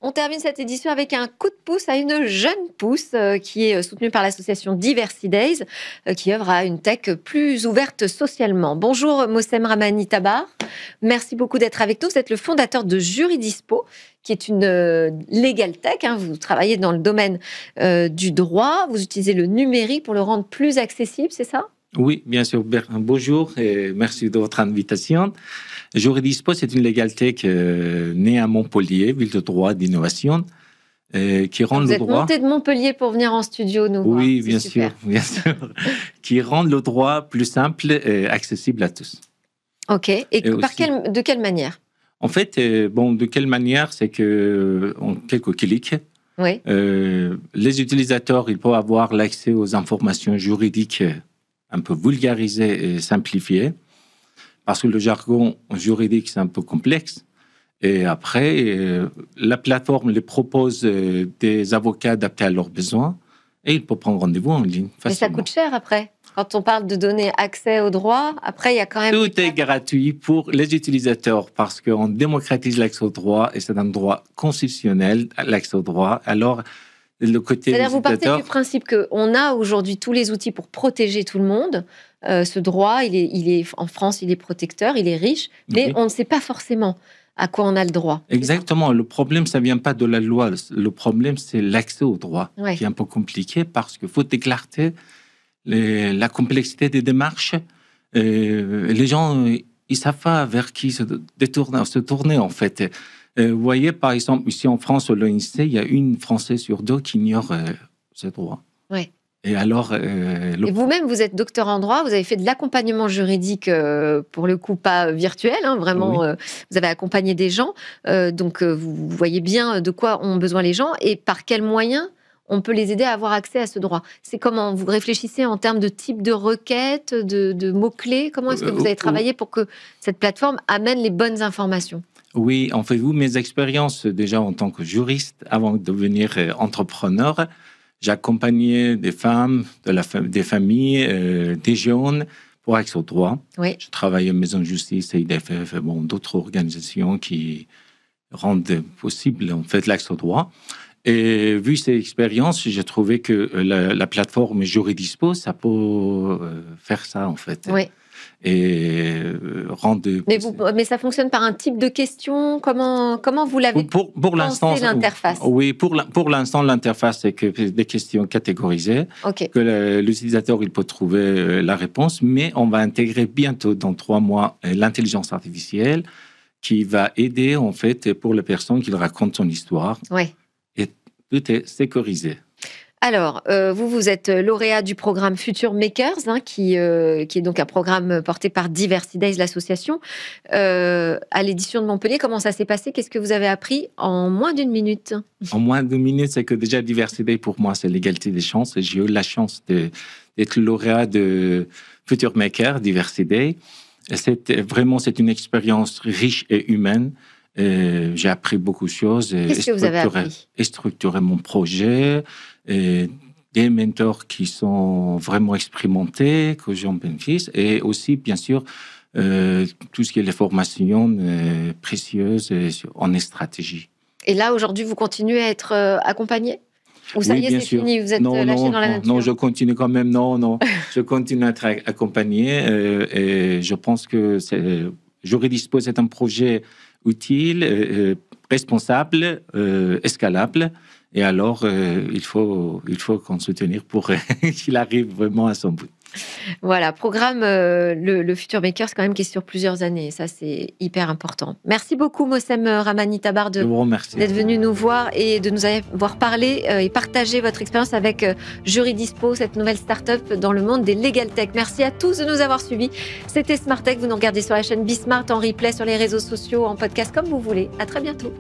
On termine cette édition avec un coup de pouce à une jeune pousse qui est soutenue par l'association Diversity Days, qui œuvre à une tech plus ouverte socialement. Bonjour Mossem Ramani Tabar, merci beaucoup d'être avec nous. Vous êtes le fondateur de Juridispo, qui est une legal tech. Vous travaillez dans le domaine du droit, vous utilisez le numérique pour le rendre plus accessible, c'est ça ? Oui, bien sûr. Bonjour et merci de votre invitation. Juridispo, c'est une legal tech née à Montpellier, ville de droit d'innovation, qui rend le droit... Vous êtes monté de Montpellier pour venir en studio nous voir. Oui, bien sûr, qui rend le droit plus simple et accessible à tous. Ok. Et de quelle manière ? En fait, de quelle manière ? C'est que en quelques clics, oui. Les utilisateurs, ils peuvent avoir l'accès aux informations juridiques un peu vulgarisées et simplifiées, parce que le jargon juridique, c'est un peu complexe. Et après, la plateforme les propose des avocats adaptés à leurs besoins, et ils peuvent prendre rendez-vous en ligne facilement. Mais ça coûte cher après. Quand on parle de donner accès au droit, après, il y a quand même... Tout est gratuit pour les utilisateurs, parce qu'on démocratise l'accès au droit, et c'est un droit constitutionnel, l'accès au droit. Alors, le côté c'est-à-dire, vous partez du principe qu'on a aujourd'hui tous les outils pour protéger tout le monde. Ce droit, il est en France, il est protecteur, il est riche, mais on ne sait pas forcément à quoi on a le droit. Exactement. Le problème, ça ne vient pas de la loi. Le problème, c'est l'accès au droit, qui est un peu compliqué, parce qu'il faut éclaircir la complexité des démarches. Les gens, ils ne savent pas vers qui se tourner, en fait. Vous voyez, par exemple, ici en France, au l'ONIC, il y a une Française sur deux qui ignore ce droit. Oui. Et alors... Et vous-même, vous êtes docteur en droit, vous avez fait de l'accompagnement juridique, pour le coup, pas virtuel, vraiment, oui. Vous avez accompagné des gens, donc vous voyez bien de quoi ont besoin les gens et par quels moyens on peut les aider à avoir accès à ce droit. C'est comment vous réfléchissez en termes de type de requête, de mots-clés ? Comment est-ce que vous avez travaillé pour que cette plateforme amène les bonnes informations ? Oui, en fait, mes expériences déjà en tant que juriste, avant de devenir entrepreneur, j'accompagnais des femmes, des familles, des jeunes pour accès au droit. Oui. Je travaillais en maison de justice, CIDFF, d'autres organisations qui rendent possible en fait l'accès au droit. Et vu ces expériences, j'ai trouvé que la plateforme Juridispo, ça peut faire ça en fait. Oui. Et rendre... Mais ça fonctionne par un type de question. Comment vous l'avez pour l'instant, l'interface ? Oui, pour l'instant, l'interface, c'est que des questions catégorisées, que l'utilisateur il peut trouver la réponse, mais on va intégrer bientôt, dans 3 mois, l'intelligence artificielle qui va aider, en fait, pour les personnes qui racontent son histoire. Oui. Et tout est sécurisé. Alors, vous êtes lauréat du programme Future Makers, qui est donc un programme porté par Diversity Days, l'association, à l'édition de Montpellier. Comment ça s'est passé ? Qu'est-ce que vous avez appris en moins d'1 minute ? En moins d'1 minute, c'est que déjà Diversity Days, pour moi, c'est l'égalité des chances. Et j'ai eu la chance d'être lauréat de Future Makers, Diversity Days. C'est une expérience riche et humaine. J'ai appris beaucoup de choses. Qu'est-ce que vous avez appris ? Et structurer mon projet. Et des mentors qui sont vraiment expérimentés, que j'en bénéficie. Et aussi, bien sûr, tout ce qui est les formations précieuses en stratégie. Et là, aujourd'hui, vous continuez à être accompagné ? Ou ça y est, c'est fini, vous êtes lâché dans la nature ? Non, je continue quand même. Non. Je continue à être accompagné. Et je pense que Juridispo, c'est un projet utile, responsable, escalable. Et alors, il faut qu'on se soutenir pour qu'il arrive vraiment à son bout. Voilà, programme le Future Makers, quand même, qui est sur plusieurs années. Ça, c'est hyper important. Merci beaucoup, Mossem Ramani Tabar, d'être venu nous voir et de nous avoir parlé et partagé votre expérience avec Juridispo, cette nouvelle start-up dans le monde des legal tech. Merci à tous de nous avoir suivis. C'était Smart Tech. Vous nous regardez sur la chaîne Bismart, en replay, sur les réseaux sociaux, en podcast, comme vous voulez. À très bientôt.